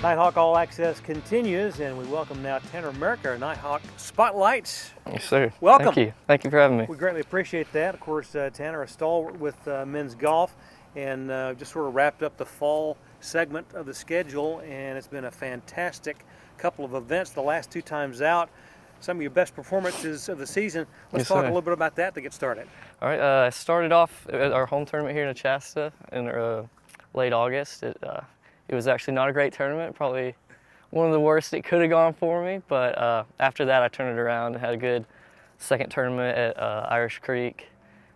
Nighthawk All Access continues, and we welcome now Tanner Merck, our Nighthawk Spotlight. Yes, sir. Welcome. Thank you. Thank you for having me. We greatly appreciate that. Of course, Tanner, a stalwart with men's golf, and just sort of wrapped up the fall segment of the schedule, and it's been a fantastic couple of events the last two times out. Some of your best performances of the season. Let's talk a little bit about that to get started. All right. I started off at our home tournament here in Shasta in late August. It was actually not a great tournament, probably one of the worst it could have gone for me, but after that I turned it around and had a good second tournament at Irish Creek,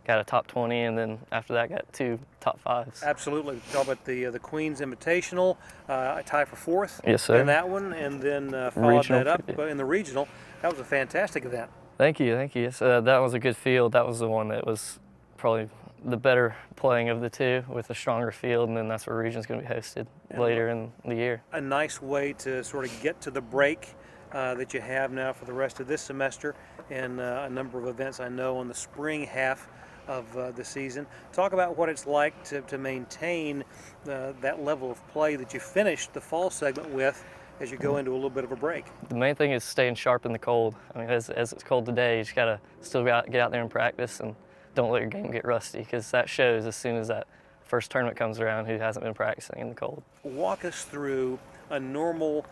got a top 20, and then after that got 2 top 5s. Absolutely. Talk about the Queen's Invitational, a tie for 4th yes, sir. in that one, and then followed Regional that up in the regional. That was a fantastic event. Thank you, thank you. Yes, that was a good field. That was the one that was probably the better playing of the two with a stronger field, and then that's where region's going to be hosted later in the year. A nice way to sort of get to the break that you have now for the rest of this semester, and a number of events I know in the spring half of the season. Talk about what it's like to maintain that level of play that you finished the fall segment with as you go into a little bit of a break. The main thing is staying sharp in the cold. I mean, as it's cold today, you just got to still get out there and practice, and don't let your game get rusty, because that shows as soon as that first tournament comes around who hasn't been practicing in the cold. Walk us through a normal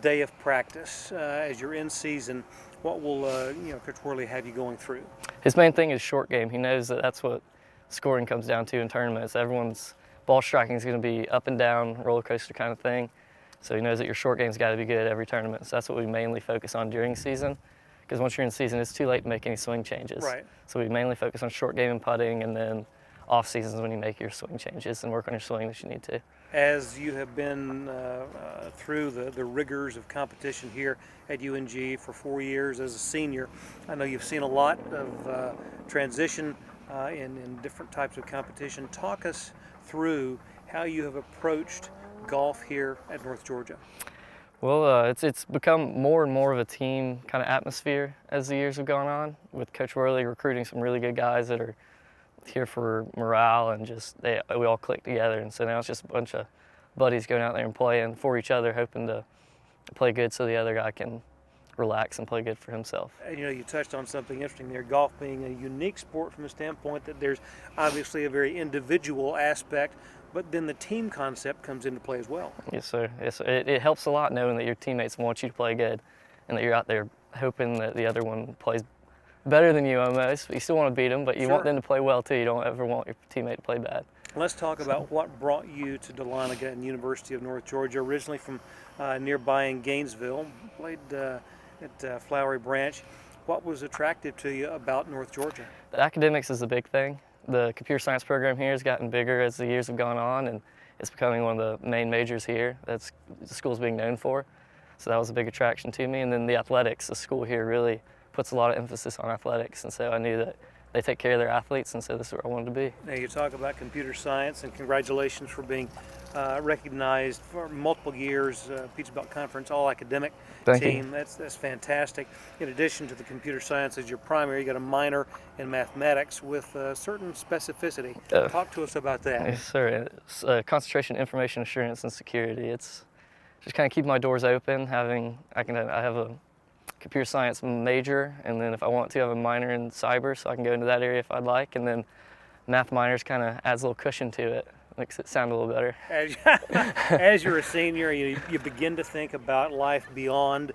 day of practice as you're in season. What will Coach Worley have you going through? His main thing is short game. He knows that that's what scoring comes down to in tournaments. Everyone's ball striking is going to be up and down, roller coaster kind of thing. So he knows that your short game's got to be good at every tournament. So that's what we mainly focus on during season, because once you're in season, it's too late to make any swing changes. Right. So we mainly focus on short game and putting, and then off season is when you make your swing changes and work on your swing that you need to. As you have been through the rigors of competition here at UNG for 4 years as a senior, I know you've seen a lot of transition in different types of competition. Talk us through how you have approached golf here at North Georgia. Well, it's become more and more of a team kind of atmosphere as the years have gone on, with Coach Worley recruiting some really good guys that are here for morale, and just we all click together. And so now it's just a bunch of buddies going out there and playing for each other, hoping to play good so the other guy can relax and play good for himself. And, you touched on something interesting there, golf being a unique sport from the standpoint that there's obviously a very individual aspect, but then the team concept comes into play as well. Yes, sir. Yes, sir. It helps a lot knowing that your teammates want you to play good, and that you're out there hoping that the other one plays better than you almost. You still want to beat them, but you want them to play well too. You don't ever want your teammate to play bad. Let's talk about what brought you to Dahlonega and University of North Georgia, originally from nearby in Gainesville, played at Flowery Branch. What was attractive to you about North Georgia? The academics is a big thing. The computer science program here has gotten bigger as the years have gone on, and it's becoming one of the main majors here that's the school's being known for. So that was a big attraction to me. And then the athletics, the school here really puts a lot of emphasis on athletics, and so I knew that they take care of their athletes, and so this is where I wanted to be. Now you talk about computer science, and congratulations for being recognized for multiple years, Peach Belt Conference All-Academic team. That's fantastic. In addition to the computer science as your primary, you got a minor in mathematics with a certain specificity. Talk to us about that. Yes, sir. It's concentration, information assurance, and security. It's just kind of keep my doors open. I have a computer science major, and then if I want to, I have a minor in cyber, so I can go into that area if I'd like, and then math minors kind of adds a little cushion to it, makes it sound a little better. As you're a senior, you begin to think about life beyond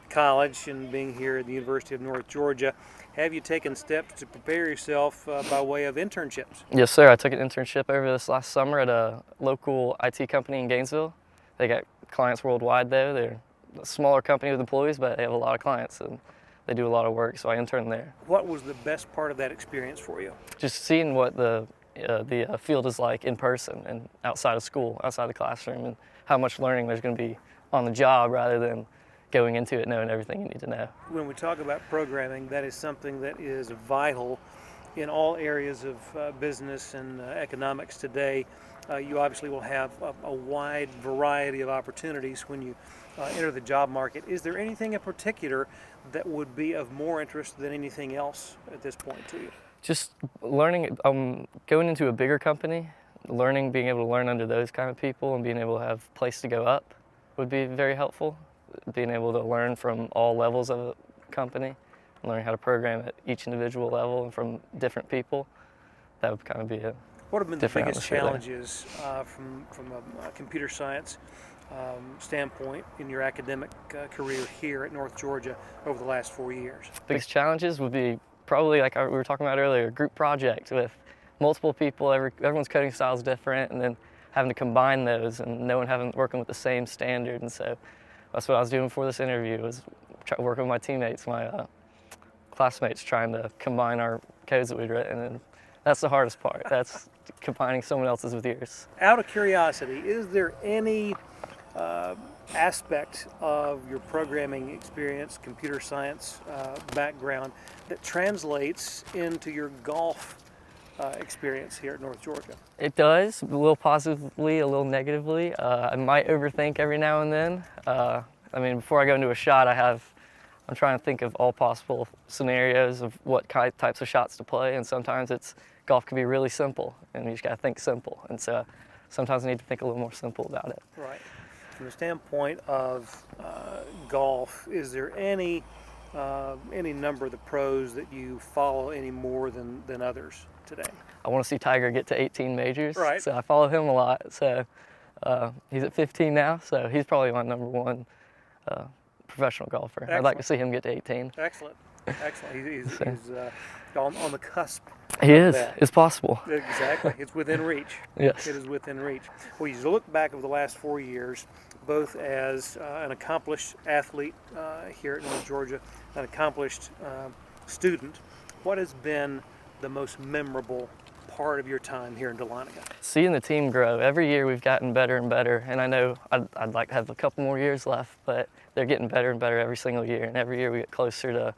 college and being here at the University of North Georgia. Have you taken steps to prepare yourself by way of internships? Yes, sir. I took an internship over this last summer at a local IT company in Gainesville. They got clients worldwide, though. They're a smaller company with employees, but they have a lot of clients, and they do a lot of work, so I interned there. What was the best part of that experience for you? Just seeing what the field is like in person and outside of school, outside the classroom, and how much learning there's going to be on the job rather than going into it knowing everything you need to know. When we talk about programming, that is something that is vital in all areas of business and economics today. You obviously will have a wide variety of opportunities when you enter the job market. Is there anything in particular that would be of more interest than anything else at this point to you? Just learning, going into a bigger company, being able to learn under those kind of people and being able to have a place to go up would be very helpful. Being able to learn from all levels of a company, learning how to program at each individual level and from different people. That would kind of be a What have been the different biggest atmosphere there. challenges from a computer science standpoint in your academic career here at North Georgia over the last 4 years? Biggest challenges would be probably like we were talking about earlier, a group project with multiple people. Everyone's coding style is different, and then having to combine those, and no one working with the same standard. And so that's what I was doing before this interview, was working with my teammates, my classmates, trying to combine our codes that we'd written. And that's the hardest part. That's combining someone else's with yours. Out of curiosity, is there any aspect of your programming experience, computer science background, that translates into your golf experience here at North Georgia? It does, a little positively, a little negatively. I might overthink every now and then. I mean, before I go into a shot, I'm trying to think of all possible scenarios of what types of shots to play, and sometimes golf can be really simple, and you just gotta think simple. And so sometimes I need to think a little more simple about it. Right. From the standpoint of golf, is there any number of the pros that you follow any more than others today? I want to see Tiger get to 18 majors, Right. so I follow him a lot. So he's at 15 now, so he's probably my number one professional golfer. Excellent. I'd like to see him get to 18. Excellent. Excellent. He's on the cusp. He is. that. It's possible. Exactly. It's within reach. Yes. It is within reach. Well, you look back over the last 4 years, both as an accomplished athlete here at North Georgia, an accomplished student. What has been the most memorable part of your time here in Dahlonega? Seeing the team grow. Every year we've gotten better and better, and I know I'd like to have a couple more years left, but they're getting better and better every single year, and every year we get closer to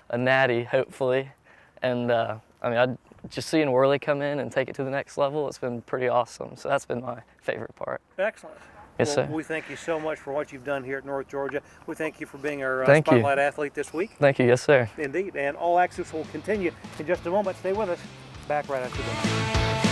a natty, hopefully. And I mean, just seeing Worley come in and take it to the next level, it's been pretty awesome. So that's been my favorite part. Excellent. Yes, Well, sir. we thank you so much for what you've done here at North Georgia. We thank you for being our Thank you. Spotlight athlete this week. Thank you. Yes, sir. Indeed. And All Access will continue in just a moment. Stay with us. Back right after this.